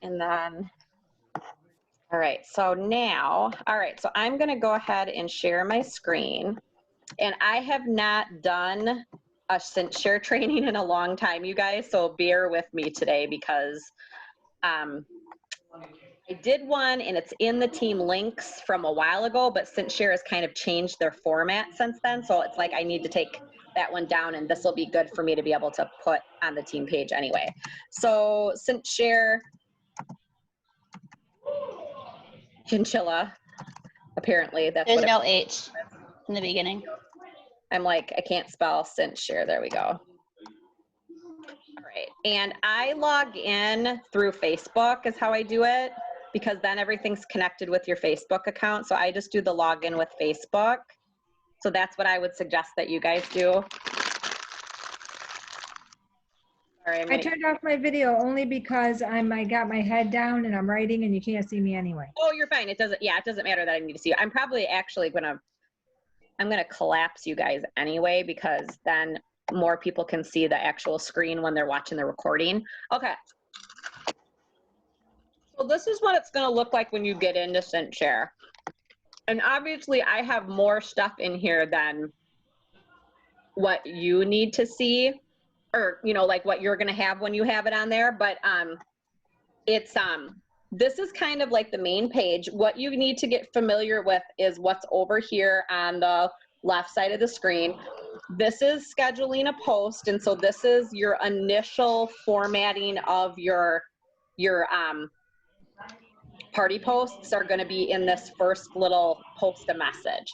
and then, all right, so now, all right, so I'm gonna go ahead and share my screen. And I have not done a Cinchshare training in a long time, you guys, so bear with me today because I did one and it's in the team links from a while ago, but Cinchshare has kind of changed their format since then. So it's like I need to take that one down, and this will be good for me to be able to put on the team page anyway. So Cinchshare Chinchilla, apparently that's There's what no H in the beginning. I'm like, I can't spell Cinchshare. There we go. All right, and I log in through Facebook is how I do it, because then everything's connected with your Facebook account. So I just do the login with Facebook. So that's what I would suggest that you guys do. Sorry, I turned off my video only because I got my head down and I'm writing and you can't see me anyway. Oh, you're fine. It doesn't, yeah, it doesn't matter that I need to see you. I'm probably actually I'm gonna collapse you guys anyway, because then more people can see the actual screen when they're watching the recording. Okay. So this is what it's gonna look like when you get into Cinchshare. And obviously I have more stuff in here than what you need to see, or, you know, like what you're gonna have when you have it on there. But this is kind of like the main page. What you need to get familiar with is what's over here on the left side of the screen. This is scheduling a post, and so this is your initial formatting of your party posts are going to be in this first little post a message.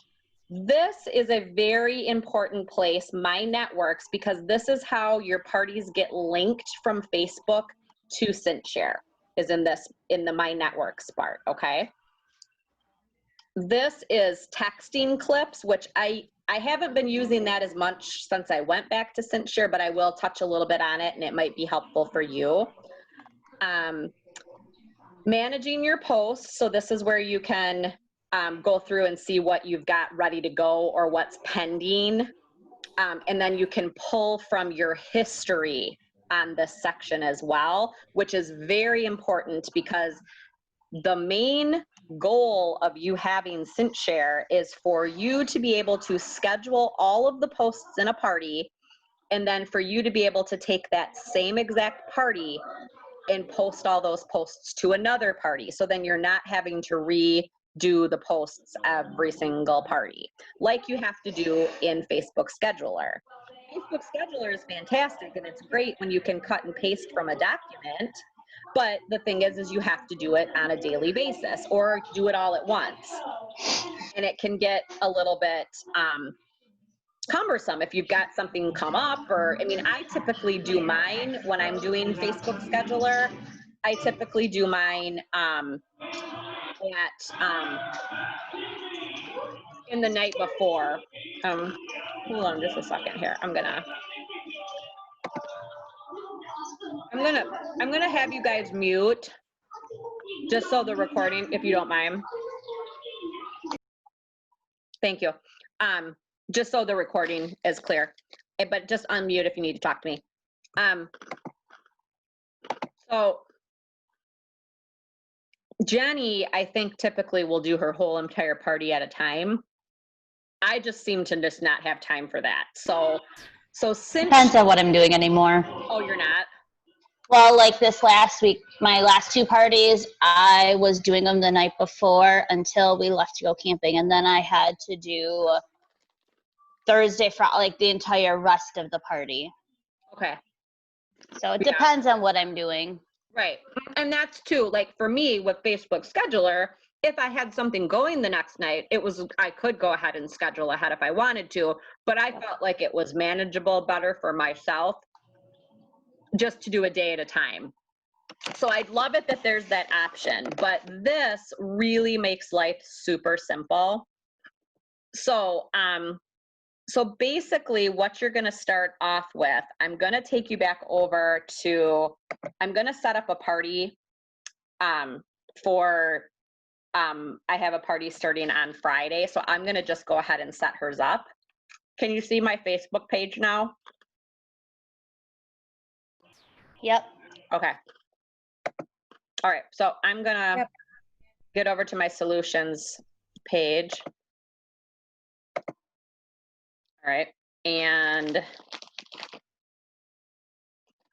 This is a very important place, My Networks, because this is how your parties get linked from Facebook to Cinchshare, is in the My Networks part, okay? This is texting clips, which I haven't been using that as much since I went back to Cinchshare, but I will touch a little bit on it and it might be helpful for you. Managing your posts. So this is where you can go through and see what you've got ready to go or what's pending. And then you can pull from your history on this section as well, which is very important, because the main goal of you having Cinchshare is for you to be able to schedule all of the posts in a party, and then for you to be able to take that same exact party and post all those posts to another party. So then you're not having to redo the posts every single party like you have to do in Facebook Scheduler. Facebook Scheduler is fantastic, and it's great when you can cut and paste from a document. But the thing is you have to do it on a daily basis or do it all at once. And it can get a little bit cumbersome if you've got something come up, or, I mean, I typically do mine when I'm doing Facebook Scheduler. I typically do mine in the night before. Hold on just a second here. I'm gonna have you guys mute just so the recording, if you don't mind. Thank you. Just so the recording is clear, but just unmute if you need to talk to me. So Jenny, I think typically will do her whole entire party at a time. I just seem to just not have time for that. So since Depends on what I'm doing anymore. Oh, you're not? Well, like this last week, my last two parties, I was doing them the night before until we left to go camping. And then I had to do Thursday for like the entire rest of the party. Okay. So it depends on what I'm doing. Right. And that's too, like for me with Facebook Scheduler, if I had something going the next night, I could go ahead and schedule ahead if I wanted to, but I felt like it was manageable better for myself just to do a day at a time. So I'd love it that there's that option, but this really makes life super simple. So, so basically what you're going to start off with, I'm going to take you back over to, I'm going to set up a party I have a party starting on Friday. So I'm going to just go ahead and set hers up. Can you see my Facebook page now? Yep. Okay. All right, so I'm gonna Yep. get over to my solutions page. All right, and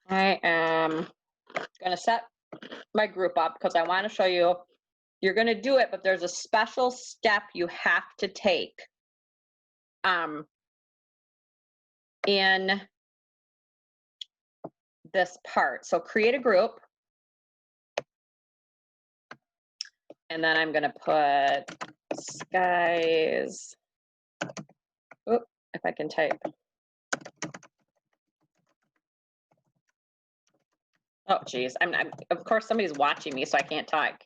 I am gonna set my group up because I want to show you, you're gonna do it, but there's a special step you have to take in this part. So create a group, and then I'm gonna put skies, oop, if I can type. Oh geez, I'm of course somebody's watching me, so I can't type.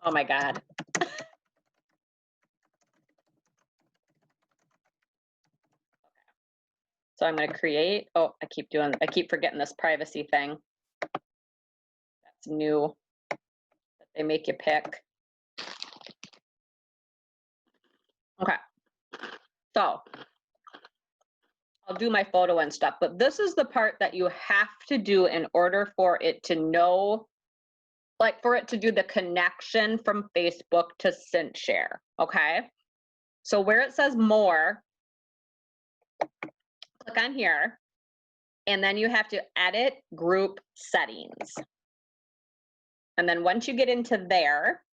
Oh my God. So I'm gonna create, oh, I keep forgetting this privacy thing. That's new, that they make you pick. Okay, so I'll do my photo and stuff, but this is the part that you have to do in order for it to know, like for it to do the connection from Facebook to Cinchshare, okay? So where it says more, click on here, and then you have to edit group settings. And then once you get into there,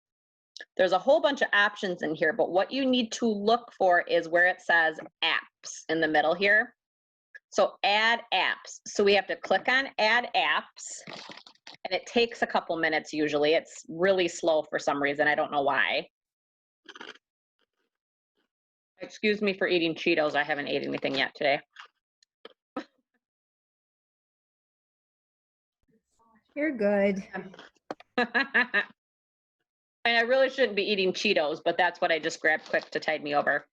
there's a whole bunch of options in here, but what you need to look for is where it says apps in the middle here. So add apps. So we have to click on add apps, and it takes a couple minutes usually. It's really slow for some reason. I don't know why. Excuse me for eating Cheetos. I haven't ate anything yet today. You're good. And I really shouldn't be eating Cheetos, but that's what I just grabbed quick to tide me over.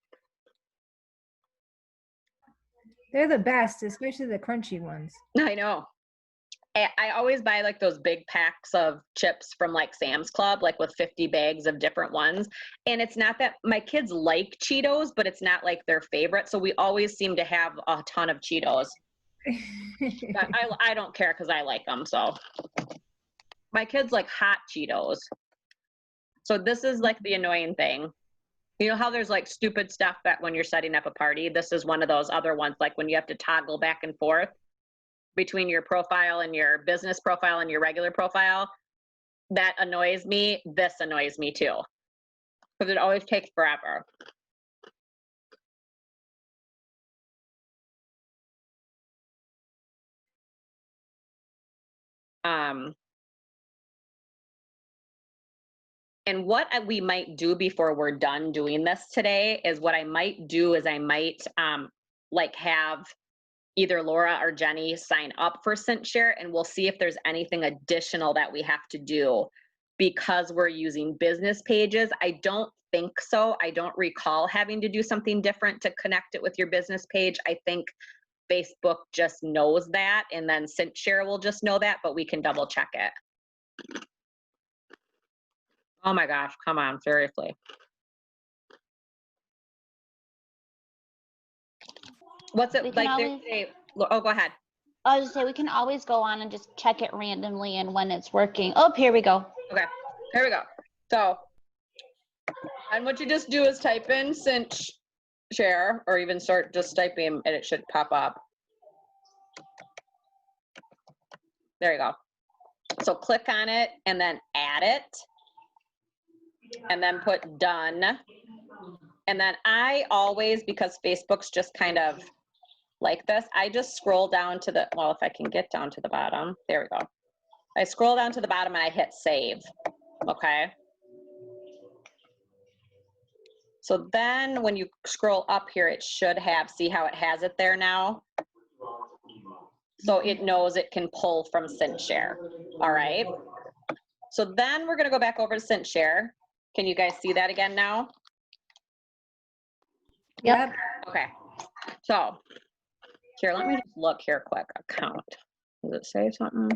They're the best, especially the crunchy ones. I know. I always buy like those big packs of chips from like Sam's Club, like with 50 bags of different ones. And it's not that my kids like Cheetos, but it's not like their favorite. So we always seem to have a ton of Cheetos. But I don't care because I like them. So my kids like hot Cheetos. So this is like the annoying thing. You know how there's like stupid stuff that when you're setting up a party, this is one of those other ones, like when you have to toggle back and forth between your profile and your business profile and your regular profile. That annoys me. This annoys me too, because it always takes forever. And what we might do before we're done doing this today is what I might do is I might like have either Laura or Jenny sign up for Cinchshare, and we'll see if there's anything additional that we have to do because we're using business pages. I don't think so. I don't recall having to do something different to connect it with your business page. I think Facebook just knows that, and then Cinchshare will just know that, but we can double check it. Oh my gosh, come on, seriously. What's it like? Oh, go ahead. I was just say we can always go on and just check it randomly and when it's working. Oh, here we go. Okay, here we go. So, and what you just do is type in Cinchshare, or even start just typing and it should pop up. There you go. So click on it and then add it, and then put done. And then I always, because Facebook's just kind of like this, I just scroll down to the, well, if I can get down to the bottom, there we go. I scroll down to the bottom and I hit save, okay? So then when you scroll up here, it should have, see how it has it there now? So it knows it can pull from Cinchshare, all right? So then we're gonna go back over to Cinchshare. Can you guys see that again now? Yep. Okay, so here, let me just look here quick, account. Does it say something?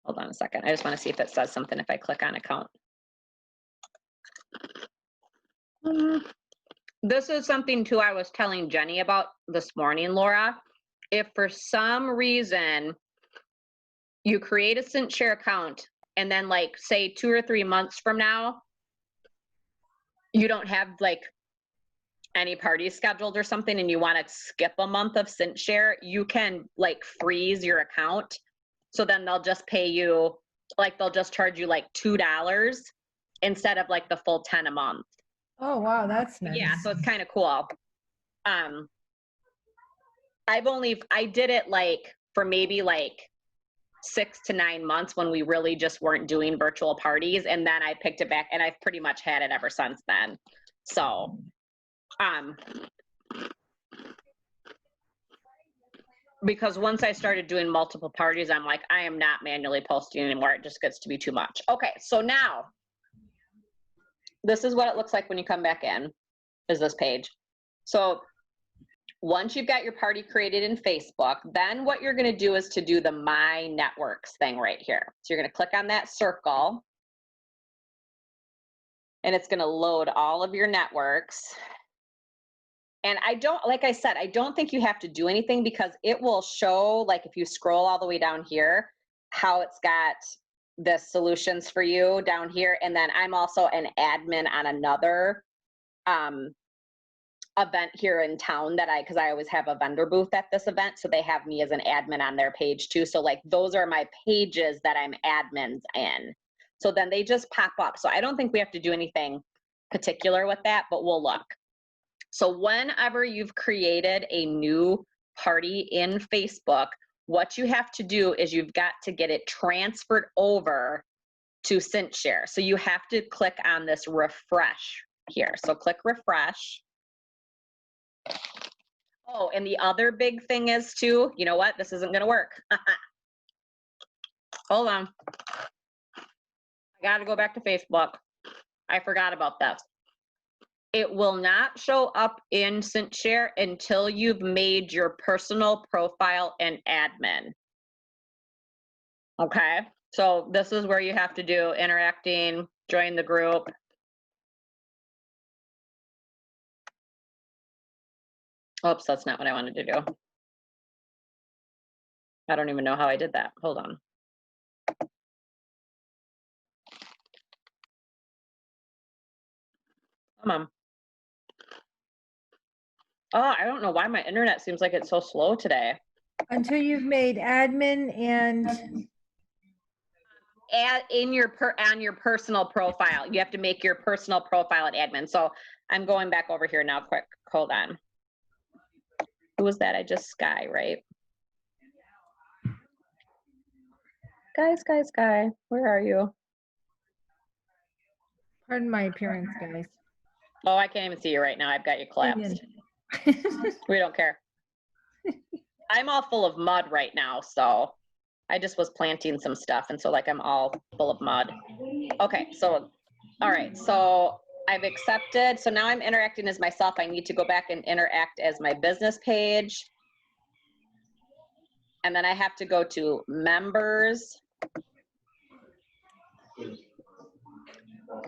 Hold on a second, I just wanna see if it says something if I click on account. this is something too I was telling Jenny about this morning, Laura. If for some reason you create a Cinchshare account and then like say 2 or 3 months from now, you don't have like any parties scheduled or something and you want to skip a month of Cinchshare, you can like freeze your account. So then they'll just pay you, like they'll just charge you like $2 instead of like the full 10 a month. Oh, wow, that's nice. Yeah, so it's kind of cool. I did it like for maybe like 6 to 9 months when we really just weren't doing virtual parties. And then I picked it back and I've pretty much had it ever since then. So, because once I started doing multiple parties, I'm like, I am not manually posting anymore. It just gets to be too much. Okay, so now this is what it looks like when you come back in, is this page. So once you've got your party created in Facebook, then what you're gonna do is to do the My Networks thing right here. So you're gonna click on that circle and it's gonna load all of your networks. And I don't, like I said, I don't think you have to do anything because it will show, like if you scroll all the way down here, how it's got the solutions for you down here. And then I'm also an admin on another event here in town that because I always have a vendor booth at this event. So they have me as an admin on their page too. So like those are my pages that I'm admins in. So then they just pop up. So I don't think we have to do anything particular with that, but we'll look. So whenever you've created a new party in Facebook, what you have to do is you've got to get it transferred over to Cinchshare. So you have to click on this refresh here. So click refresh. Oh, and the other big thing is too, you know what? This isn't gonna work. Hold on. I gotta go back to Facebook. I forgot about this. It will not show up in Cinchshare until you've made your personal profile an admin. Okay, so this is where you have to do interacting, join the group. Oops, that's not what I wanted to do. I don't even know how I did that. Hold on. Come on. Oh, I don't know why my internet seems like it's so slow today. Until you've made admin and Add in your on your personal profile. You have to make your personal profile at admin. So I'm going back over here now quick. Hold on. Who was that? I just Sky, right? Sky, where are you? pardon my appearance, guys. Oh, I can't even see you right now. I've got you collapsed. We don't care. I'm all full of mud right now, so I just was planting some stuff, and so like I'm all full of mud. Okay, so, all right, so I've accepted. So now I'm interacting as myself. I need to go back and interact as my business page. And then I have to go to members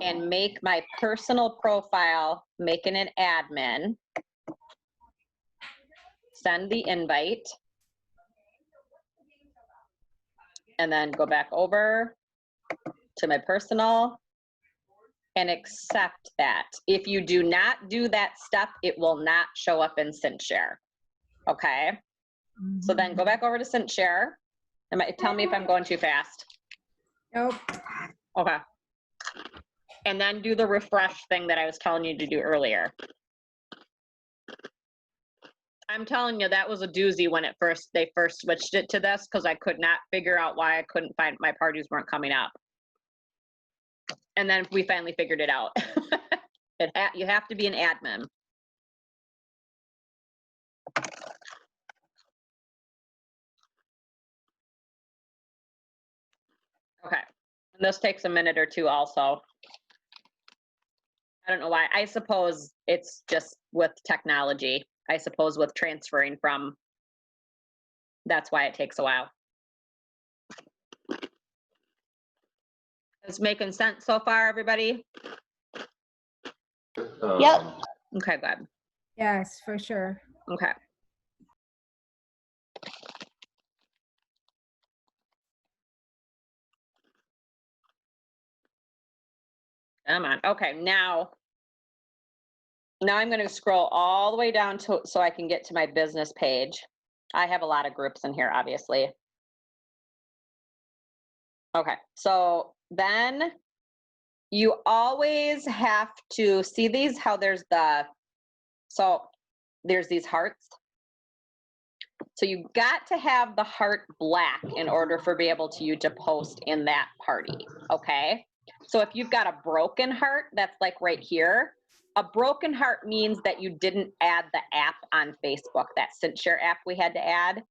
and make my personal profile, making an admin, send the invite, and then go back over to my personal and accept that. If you do not do that step, it will not show up in Cinchshare. Okay? So then go back over to Cinchshare. Tell me if I'm going too fast. Nope. Okay. And then do the refresh thing that I was telling you to do earlier. I'm telling you, that was a doozy when they first switched it to this, because I could not figure out why I couldn't find, my parties weren't coming up. And then we finally figured it out. You have to be an admin. Okay, and this takes a minute or two also. I don't know why. I suppose it's just with technology. I suppose with transferring from, that's why it takes a while. It's making sense so far, everybody? Yep. Okay, good. Yes, for sure. Okay. Come on. Okay, now I'm going to scroll all the way down to so I can get to my business page. I have a lot of groups in here, obviously. Okay, so then you always have to see these, how there's there's these hearts. So you've got to have the heart black in order for be able to you to post in that party, okay? So if you've got a broken heart, that's like right here. A broken heart means that you didn't add the app on Facebook, that Cinchshare app we had to add.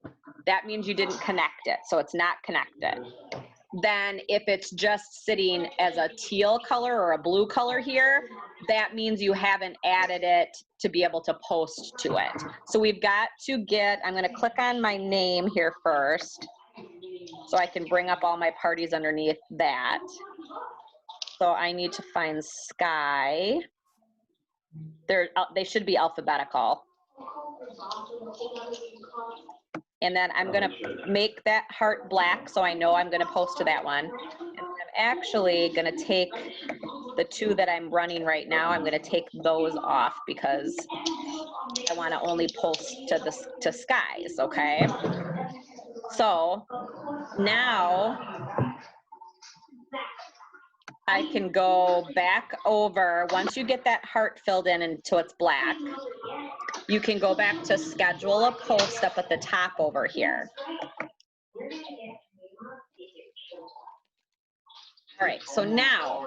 That means you didn't connect it, so it's not connected. Then if it's just sitting as a teal color or a blue color here, that means you haven't added it to be able to post to it. So we've got to get, I'm going to click on my name here first so I can bring up all my parties underneath that. So I need to find Sky. They should be alphabetical. And then I'm going to make that heart black so I know I'm going to post to that one. And I'm actually going to take the two that I'm running right now, I'm going to take those off because I want to only post to Skies, okay? So now I can go back over, once you get that heart filled in until it's black, you can go back to schedule a post up at the top over here. All right, so now,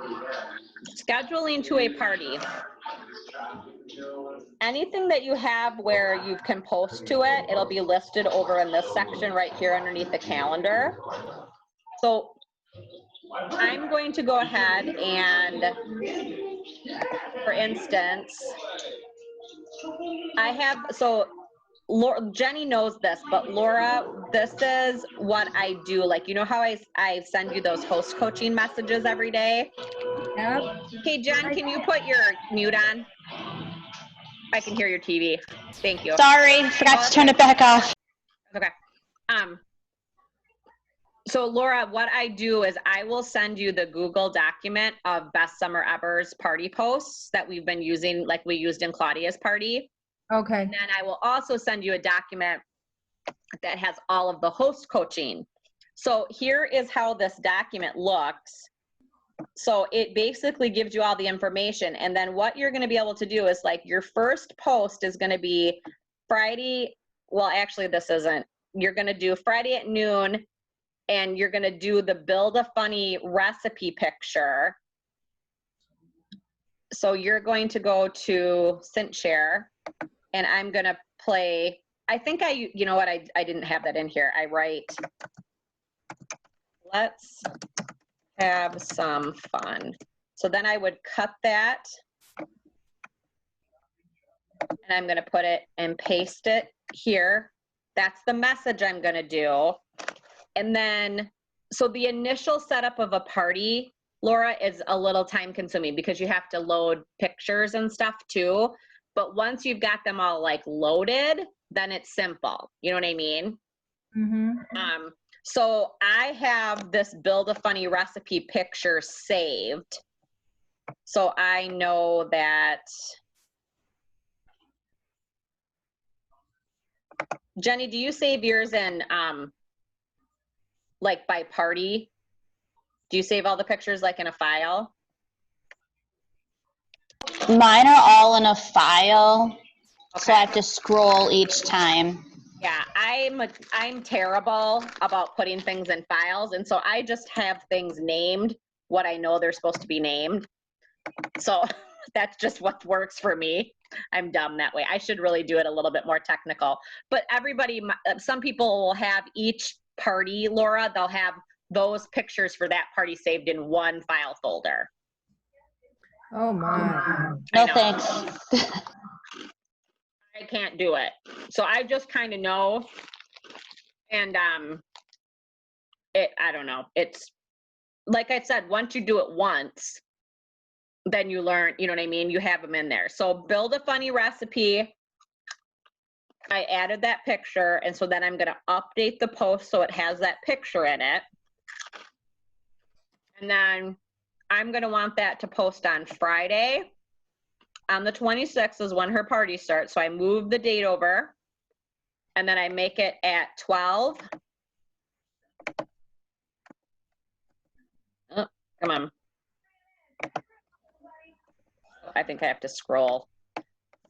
scheduling to a party. Anything that you have where you can post to it, it'll be listed over in this section right here underneath the calendar. So I'm going to go ahead and, for instance, I have, so Jenny knows this, but Laura, this is what I do. Like, you know how I send you those host coaching messages every day? Yep. Hey, Jen, can you put your mute on? I can hear your TV. Thank you. Sorry, forgot to turn it back off. Okay. So Laura, what I do is I will send you the Google document of Best Summer Ever's party posts that we've been using, like we used in Claudia's party. Okay. And then I will also send you a document that has all of the host coaching. So here is how this document looks. So it basically gives you all the information. And then what you're going to be able to do is, like, your first post is going to be Friday. Well, actually this isn't. You're going to do Friday at noon, and you're going to do the build a funny recipe picture. So you're going to go to Cinchshare, and I'm going to play, I think you know what, I didn't have that in here. I write, let's have some fun. So then I would cut that, and I'm going to put it and paste it here. That's the message I'm going to do. And then, so the initial setup of a party, Laura, is a little time consuming because you have to load pictures and stuff too. But once you've got them all like loaded, then it's simple. You know what I mean? Mm-hmm. So I have this build a funny recipe picture saved. So I know that, Jenny, do you save yours in, like by party? Do you save all the pictures like in a file? Mine are all in a file, so I Okay. have to scroll each time. Yeah, I'm terrible about putting things in files, and so I just have things named what I know they're supposed to be named. So that's just what works for me. I'm dumb that way. I should really do it a little bit more technical. But everybody, some people will have each party, Laura, they'll have those pictures for that party saved in one file folder. Oh my. No thanks. I can't do it. So I just kind of know. And I don't know. It's like I said, once you do it once, then you learn, you know what I mean? You have them in there. So build a funny recipe. I added that picture, and so then I'm going to update the post so it has that picture in it. And then I'm going to want that to post on Friday. On the 26th is when her party starts. So I move the date over, and then I make it at 12. Oh, come on. I think I have to scroll.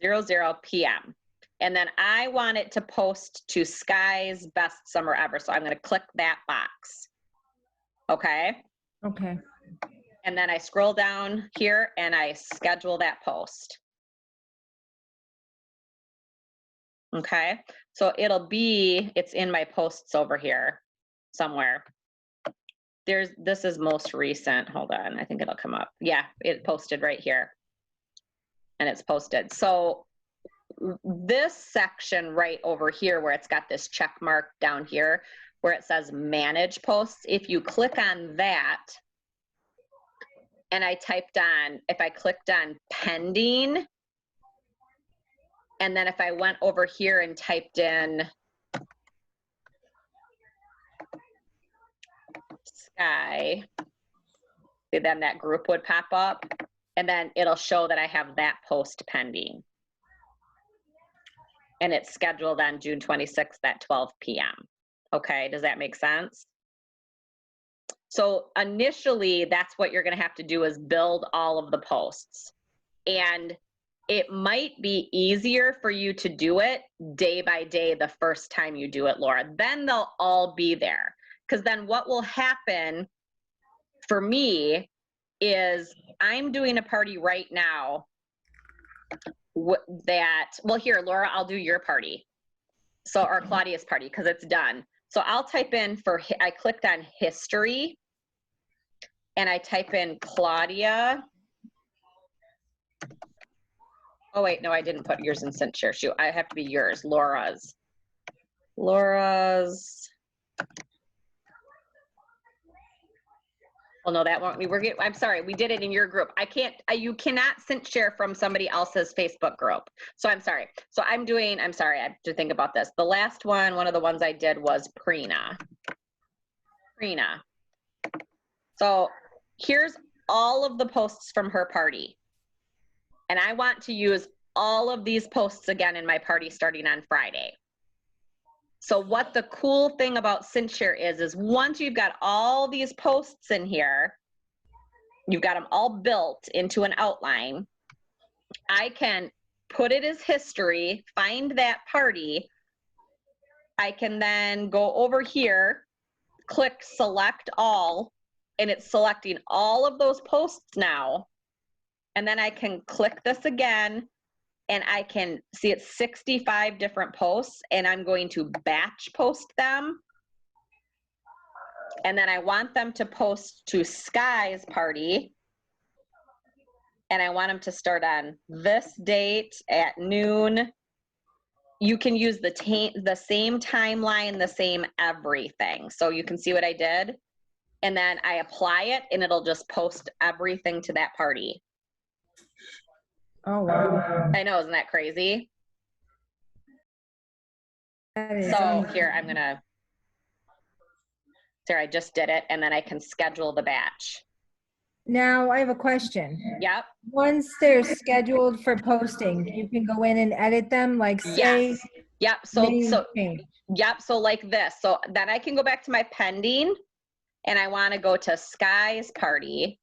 00 p.m. And then I want it to post to Sky's Best Summer Ever. So I'm going to click that box. Okay. Okay. And then I scroll down here and I schedule that post. Okay. So it's in my posts over here somewhere. This is most recent. Hold on. I think it'll come up. Yeah, it posted right here. And it's posted. So this section right over here where it's got this check mark down here where it says manage posts, if you click on that and if I clicked on pending, and then if I went over here and typed in Sky, then that group would pop up, and then it'll show that I have that post pending. And it's scheduled on June 26th at 12 p.m. Okay, does that make sense? So initially, that's what you're gonna have to do is build all of the posts. And it might be easier for you to do it day by day the first time you do it, Laura. Then they'll all be there. Because then what will happen for me is I'm doing a party right now well, here, Laura, I'll do your party. So, or Claudia's party, because it's done. So I'll type in I clicked on history and I type in Claudia. Oh wait, no, I didn't put yours in Cinchshare. Shoot, I have to be yours, Laura's. Well, no, that won't. I'm sorry, we did it in your group. You cannot Cinchshare from somebody else's Facebook group. So I'm sorry. So I'm sorry, I have to think about this. The last one of the ones I did was Prina. So here's all of the posts from her party. And I want to use all of these posts again in my party starting on Friday. So what the cool thing about Cinchshare is once you've got all these posts in here, you've got them all built into an outline, I can put it as history, find that party. I can then go over here, click select all, and it's selecting all of those posts now. And then I can click this again, and I can see it's 65 different posts, and I'm going to batch post them. And then I want them to post to Sky's party. And I want them to start on this date at noon. You can use the same timeline, the same everything. So you can see what I did. And then I apply it, and it'll just post everything to that party. Oh, wow. I know, isn't that crazy? That is So here, I just did it, and then I can schedule the batch. Now I have a question. Yep. Once they're scheduled for posting, you can go in and edit them, like say. Yes. Yep. Yep. So like this. So then I can go back to my pending, and I want to go to Sky's party.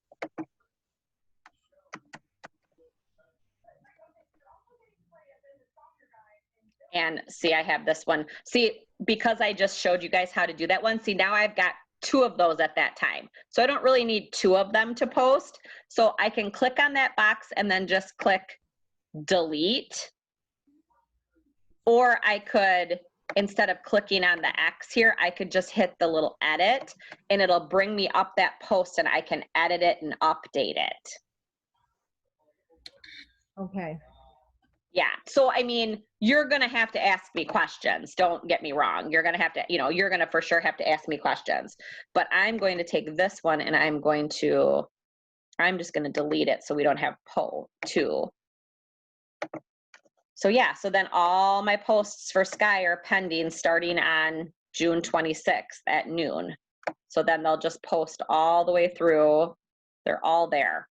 And see, I have this one. See, because I just showed you guys how to do that one. See, now I've got 2 of those at that time. So I don't really need 2 of them to post. So I can click on that box and then just click delete. Or I could, instead of clicking on the X here, I could just hit the little edit, and it'll bring me up that post, and I can edit it and update it. Okay. Yeah. So, I mean, you're going to have to ask me questions. Don't get me wrong. You're going to have to, you're going to for sure have to ask me questions. But I'm going to take this one, and I'm going to I'm just going to delete it so we don't have too. So yeah, so then all my posts for Sky are pending starting on June 26th at noon. So then they'll just post all the way through. They're all there.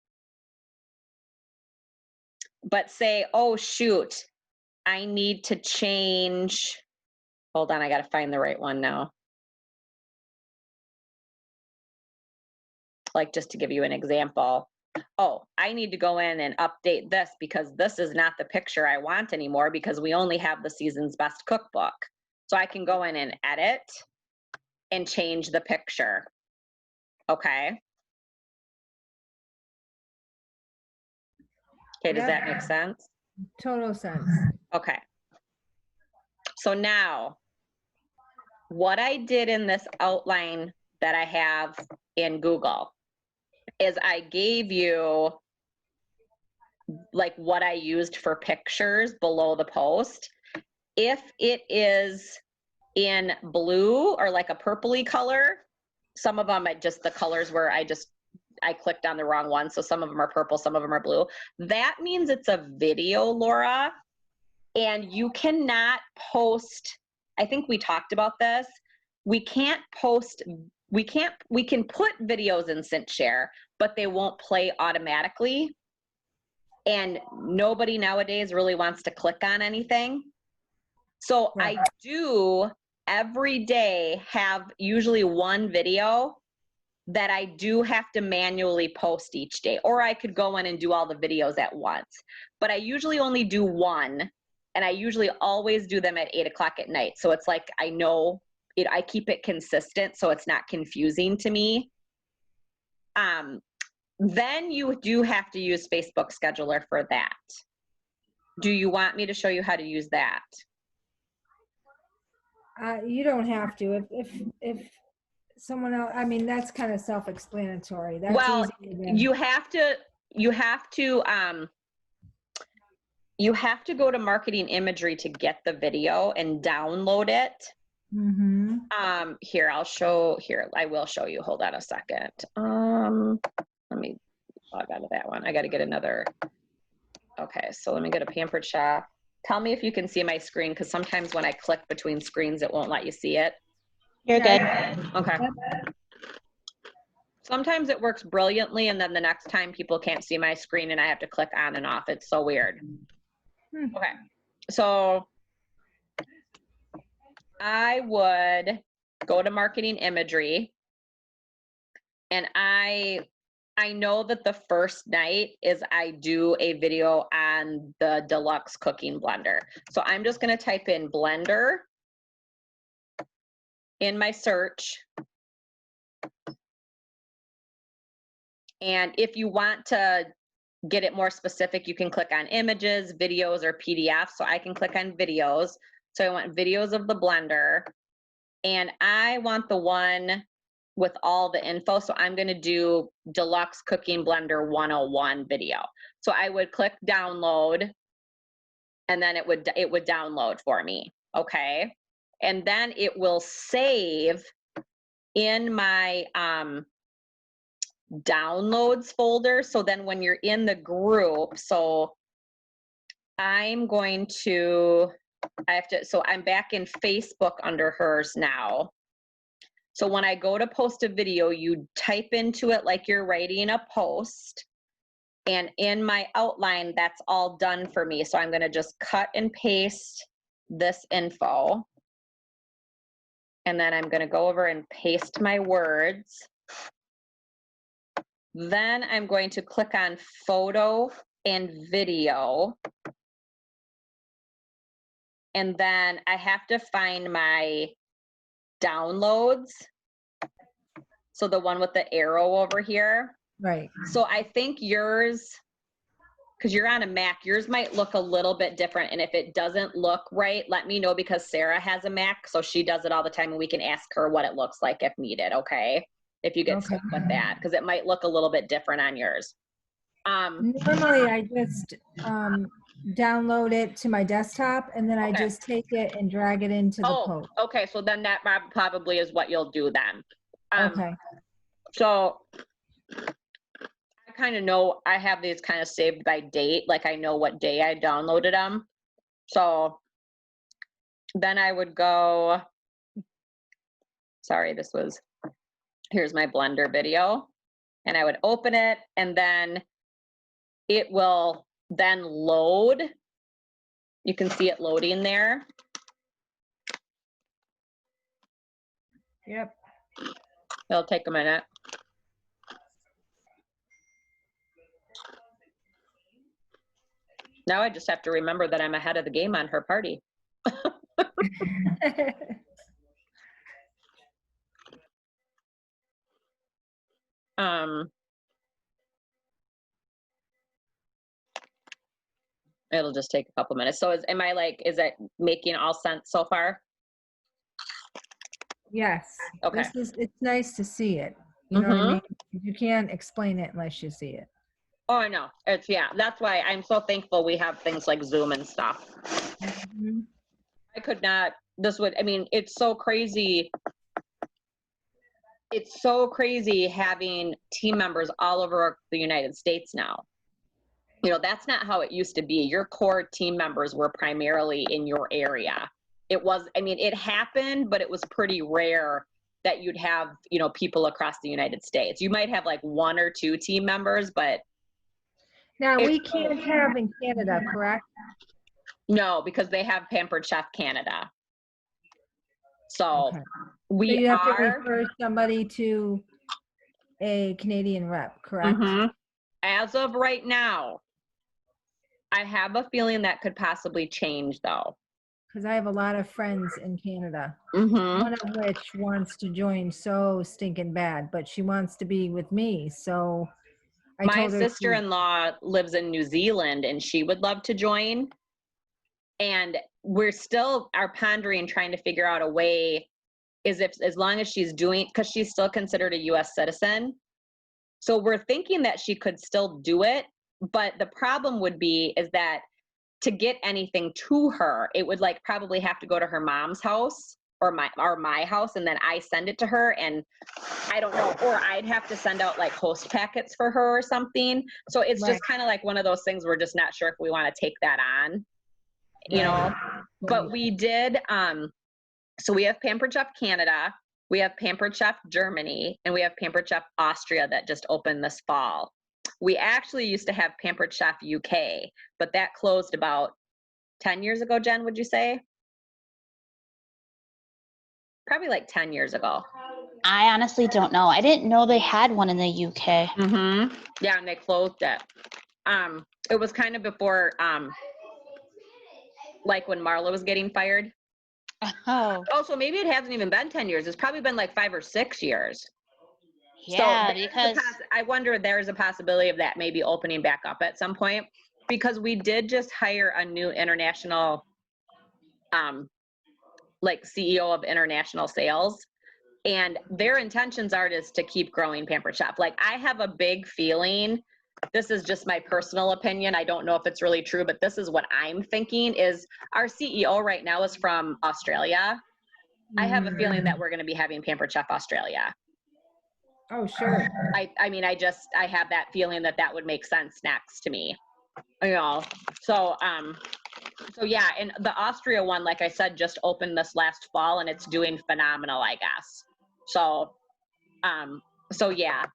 But say, oh shoot, I need to change. Hold on, I got to find the right one now. Like just to give you an example. Oh, I need to go in and update this because this is not the picture I want anymore because we only have the season's best cookbook. So I can go in and edit and change the picture. Okay. Okay, does that make sense? Total sense. Okay. So now, what I did in this outline that I have in Google is I gave you like what I used for pictures below the post. If it is in blue or like a purpley color, some of them just the colors where I clicked on the wrong one. So some of them are purple, some of them are blue. That means it's a video, Laura, and you cannot post. I think we talked about this. We can't post, we can put videos in Cinchshare, but they won't play automatically. And nobody nowadays really wants to click on anything. So Right. I do every day have usually one video that I do have to manually post each day, or I could go in and do all the videos at once. But I usually only do one, and I usually always do them at 8 o'clock at night. So it's like I know it, I keep it consistent so it's not confusing to me. Then you do have to use Facebook Scheduler for that. Do you want me to show you how to use that? You don't have to. If someone else, I mean, that's kind of self-explanatory. That's Well, easier than, you have to go to marketing imagery to get the video and download it. Here, I will show you. Hold on a second. Let me log out of that one. I got to get another. Okay, so let me get a Pampered Chef. Tell me if you can see my screen, because sometimes when I click between screens, it won't let you see it. You're good. Okay. Sometimes it works brilliantly, and then the next time people can't see my screen and I have to click on and off. It's so weird. Okay, so I would go to marketing imagery, and I know that the first night is I do a video on the deluxe cooking blender. So I'm just going to type in blender in my search. And if you want to get it more specific, you can click on images, videos, or PDFs. So I can click on videos. So I want videos of the blender, and I want the one with all the info. So I'm going to do Deluxe Cooking Blender 101 video. So I would click download, and then it would download for me. Okay. And then it will save in my downloads folder. So then when you're in the group, so I'm going to, so I'm back in Facebook under hers now. So when I go to post a video, you type into it like you're writing a post, and in my outline, that's all done for me. So I'm going to just cut and paste this info. And then I'm going to go over and paste my words. Then I'm going to click on photo and video. And then I have to find my downloads. So the one with the arrow over here. right. So I think yours, because you're on a Mac, yours might look a little bit different. And if it doesn't look right, let me know, because Sarah has a Mac, so she does it all the time, and we can ask her what it looks like if needed, okay? If you get stuck with that, because it might look a little bit different on yours. Normally I just download it to my desktop, and then I just take it and drag it into the post. Okay, so then that probably is what you'll do then. Okay. So I kind of know, I have these kind of saved by date. Like I know what day I downloaded them. So then I would go, sorry, here's my Blender video. And I would open it and then it will then load. You can see it loading there. Yep. It'll take a minute. Now I just have to remember that I'm ahead of the game on her party. It'll just take a couple minutes. So is it making all sense so far? Yes. Okay. It's nice to see it. You know what I mean? You can't explain it unless you see it. Oh, I know. That's why I'm so thankful we have things like Zoom and stuff. Mhm. I could not, it's so crazy. It's so crazy having team members all over the United States now. You know, that's not how it used to be. Your core team members were primarily in your area. It happened, but it was pretty rare that you'd have, people across the United States. You might have like 1 or 2 team members, but. Now we can't have in Canada, correct? No, because they have Pampered Chef Canada. So Okay. we So you have to refer somebody to a Canadian rep, correct? As of right now, I have a feeling that could possibly change though. Because I have a lot of friends in Canada, one of which wants to join so stinking bad, but she wants to be with me. So I told her. My sister-in-law lives in New Zealand and she would love to join. And we're still pondering, trying to figure out a way, as long as she's because she's still considered a US citizen. So we're thinking that she could still do it. But the problem would be is that to get anything to her, it would probably have to go to her mom's house or my house, and then I send it to her, and I don't know, or I'd have to send out host packets for her or something. So it's just kind of like one of those things we're just not sure if we want to take that on, you know. But we did, so we have Pampered Chef Canada, we have Pampered Chef Germany, and we have Pampered Chef Austria that just opened this fall. We actually used to have Pampered Chef UK, but that closed about 10 years ago, Jen, would you say? Probably 10 years ago. I honestly don't know. I didn't know they had one in the UK. Yeah, and they closed it. It was kind of before, when Marla was getting fired. Oh, so maybe it hasn't even been 10 years. It's probably been 5 or 6 years. Yeah, so because I wonder if there's a possibility of that maybe opening back up at some point, because we did just hire a new international, CEO of international sales, and their intentions are to keep growing Pampered Chef. I have a big feeling, this is just my personal opinion, I don't know if it's really true, but this is what I'm thinking, is our CEO right now is from Australia. I have a feeling that we're going to be having Pampered Chef Australia. Oh, sure. I have that feeling that would make sense next to me, so yeah. And the Austria one, like I said, just opened this last fall and it's doing phenomenal, I guess. So yeah.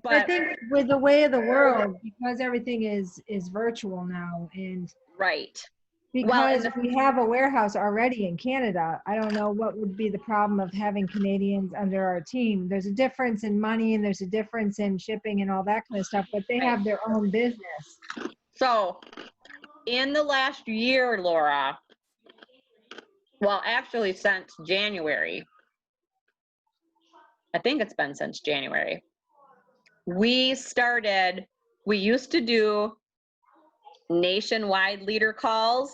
But I think with the way of the world, because everything is virtual now, and right. Because we have a warehouse already in Canada, I don't know what would be the problem of having Canadians under our team. There's a difference in money and there's a difference in shipping and all that kind of stuff, but they have their own business. So in the last year, Laura, actually since January, I think it's been since January, we used to do nationwide leader calls.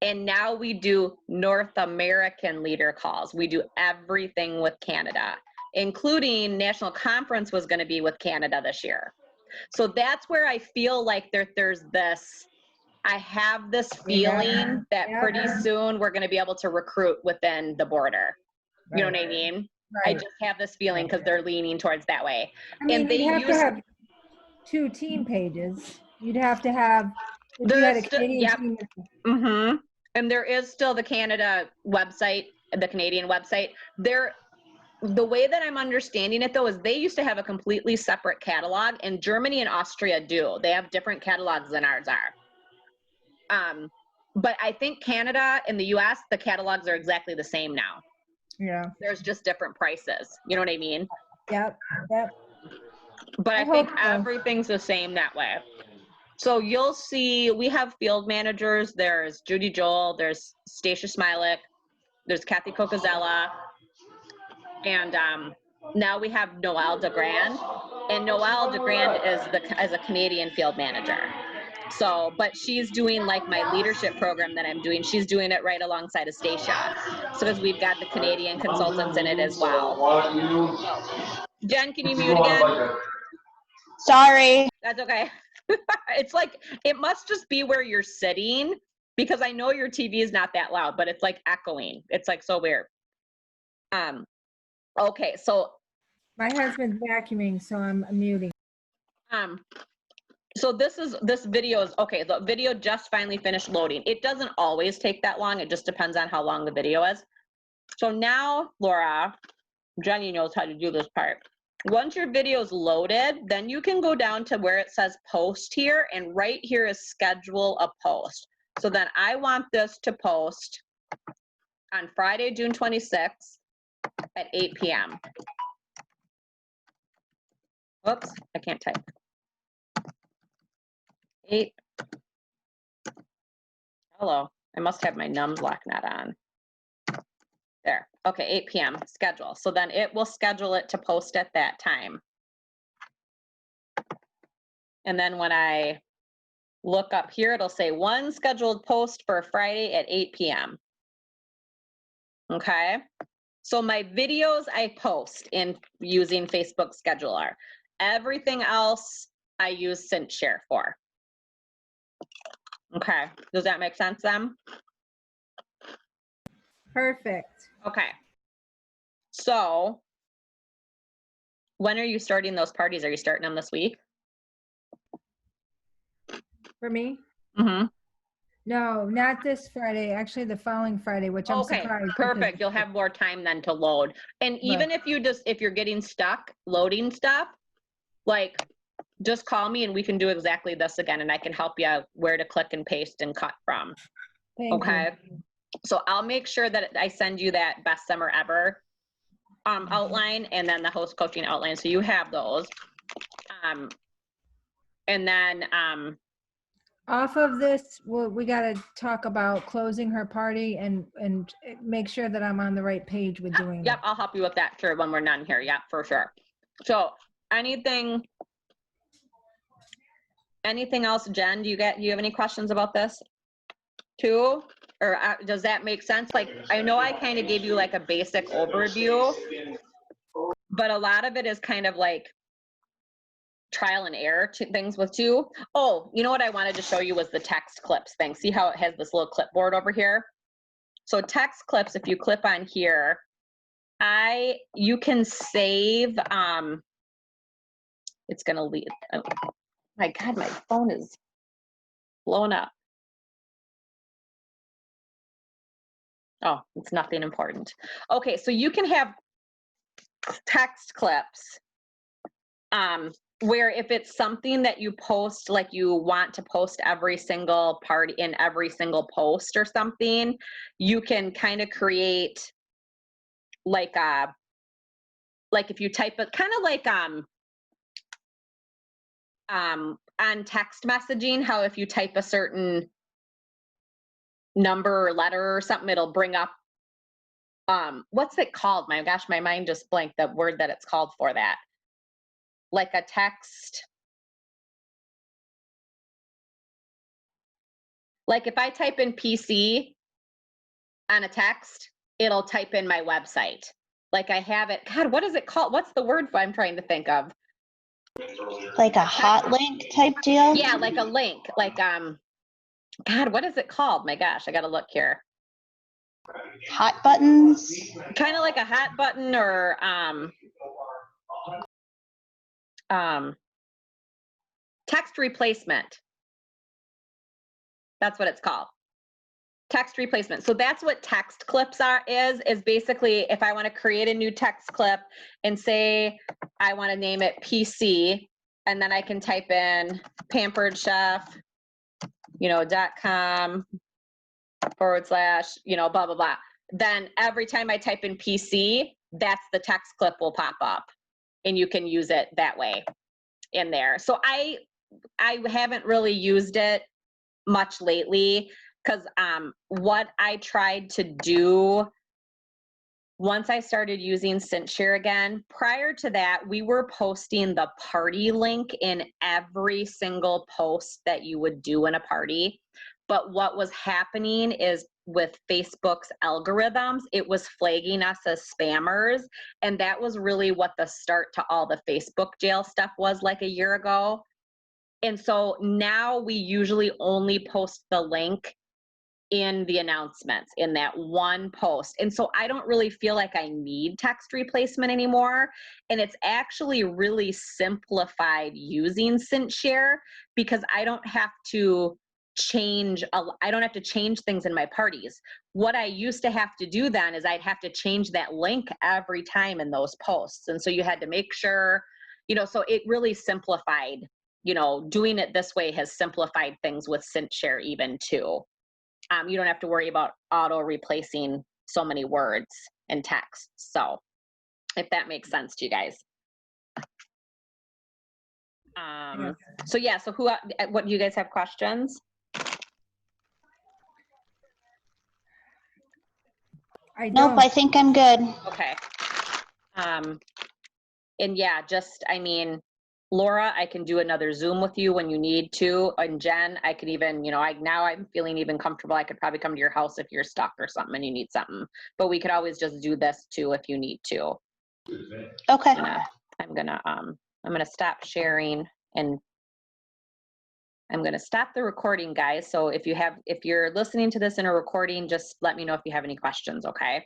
And now we do North American leader calls. We do everything with Canada, including national conference was going to be with Canada this year. So that's where I feel like there's this, I have this feeling that pretty soon we're going to be able to recruit within the border. You know what I mean? I just have this feeling because they're leaning towards that way. I mean, and they 2 team pages. You'd have to have, if you had a Canadian Yep. team. Mm-hmm. And there is still the Canada website, the Canadian website. The way that I'm understanding it though is they used to have a completely separate catalog, and Germany and Austria do. They have different catalogs than ours are. But I think Canada and the US, the catalogs are exactly the same now. Yeah. There's just different prices. You know what I mean? Yep. Yep. But I think hope so. everything's the same that way. So you'll see, we have field managers. There's Judy Joel, there's Stacia Smilik, there's Kathy Cocazella, and now we have Noelle DeGrand. And Noelle DeGrand is a Canadian field manager. So, but she's doing like my leadership program that I'm doing. She's doing it right alongside of Stacia. So because we've got the Canadian consultants in it as well. Jen, can you mute again? Sorry. That's okay. It's like, it must just be where you're sitting, because I know your TV is not that loud, but it's like echoing. It's like so weird. Okay, so My husband's vacuuming, so I'm muting. so this video is okay. The video just finally finished loading. It doesn't always take that long. It just depends on how long the video is. So now, Laura, Jenny knows how to do this part. Once your video is loaded, then you can go down to where it says post here, and right here is schedule a post. So then I want this to post on Friday, June 26th at 8 p.m. Whoops, I can't type. 8. Hello, I must have my num block not on. There, okay, 8 p.m. schedule. So then it will schedule it to post at that time. And then when I look up here, it'll say 1 scheduled post for Friday at 8 p.m. Okay, so my videos I post in using Facebook Scheduler. Everything else I use Cinchshare for. Okay, does that make sense then? Perfect. Okay, so when are you starting those parties? Are you starting them this week? For me? Mm-hmm. No, not this Friday. Actually, the following Friday, which I'm Okay, surprised. perfect. You'll have more time then to load. And even if you're getting stuck loading stuff, like just call me and we can do exactly this again, and I can help you where to click and paste and cut from. Thank Okay. you. So I'll make sure that I send you that best summer ever outline, and then the host coaching outline. So you have those. And then Off of this, we got to talk about closing her party and make sure that I'm on the right page with doing yep, it. I'll help you with that sure when we're done here. Yep, for sure. So anything else, Jen? Do you have any questions about this too? Or does that make sense? Like, I know I kind of gave you like a basic overview, but a lot of it is kind of like trial and error things with too. Oh, you know what I wanted to show you was the text clips thing. See how it has this little clipboard over here? So text clips, if you clip on here, you can save, it's gonna leave. Oh my God, my phone is blown up. Oh, it's nothing important. Okay, so you can have text clips where if it's something that you post, like you want to post every single part in every single post or something, you can kind of create like if you type it, kind of like on text messaging, how if you type a certain number or letter or something, it'll bring up what's it called? My gosh, my mind just blanked the word that it's called for that. Like a text. Like if I type in PC on a text, it'll type in my website. Like I have it. God, what is it called? What's the word I'm trying to think of? Like a hot link type deal? Yeah, like a link. Like God, what is it called? My gosh, I gotta look here. Hot buttons? Kind of like a hot button or Text replacement. That's what it's called. Text replacement. So that's what text clips is basically if I want to create a new text clip and say I want to name it PC, and then I can type in pampered chef, .com / blah, blah, blah. Then every time I type in PC, that's the text clip will pop up and you can use it that way in there. So I haven't really used it much lately because what I tried to do once I started using Cinchshare again, prior to that, we were posting the party link in every single post that you would do in a party. But what was happening is with Facebook's algorithms, it was flagging us as spammers. And that was really what the start to all the Facebook jail stuff was like a year ago. And so now we usually only post the link in the announcements in that one post. And so I don't really feel like I need text replacement anymore. And it's actually really simplified using Cinchshare because I don't have to change things in my parties. What I used to have to do then is I'd have to change that link every time in those posts. And so you had to make sure, so it really simplified, doing it this way has simplified things with Cinchshare even too. You don't have to worry about auto replacing so many words in text. So if that makes sense to you guys. So yeah, so what do you guys have questions? Nope, I think I'm good. Okay. And yeah, Laura, I can do another Zoom with you when you need to. And Jen, I could even, now I'm feeling even comfortable. I could probably come to your house if you're stuck or something and you need something. But we could always just do this too if you need to. Okay. I'm gonna stop sharing and I'm gonna stop the recording, guys. So if you're listening to this in a recording, just let me know if you have any questions, okay?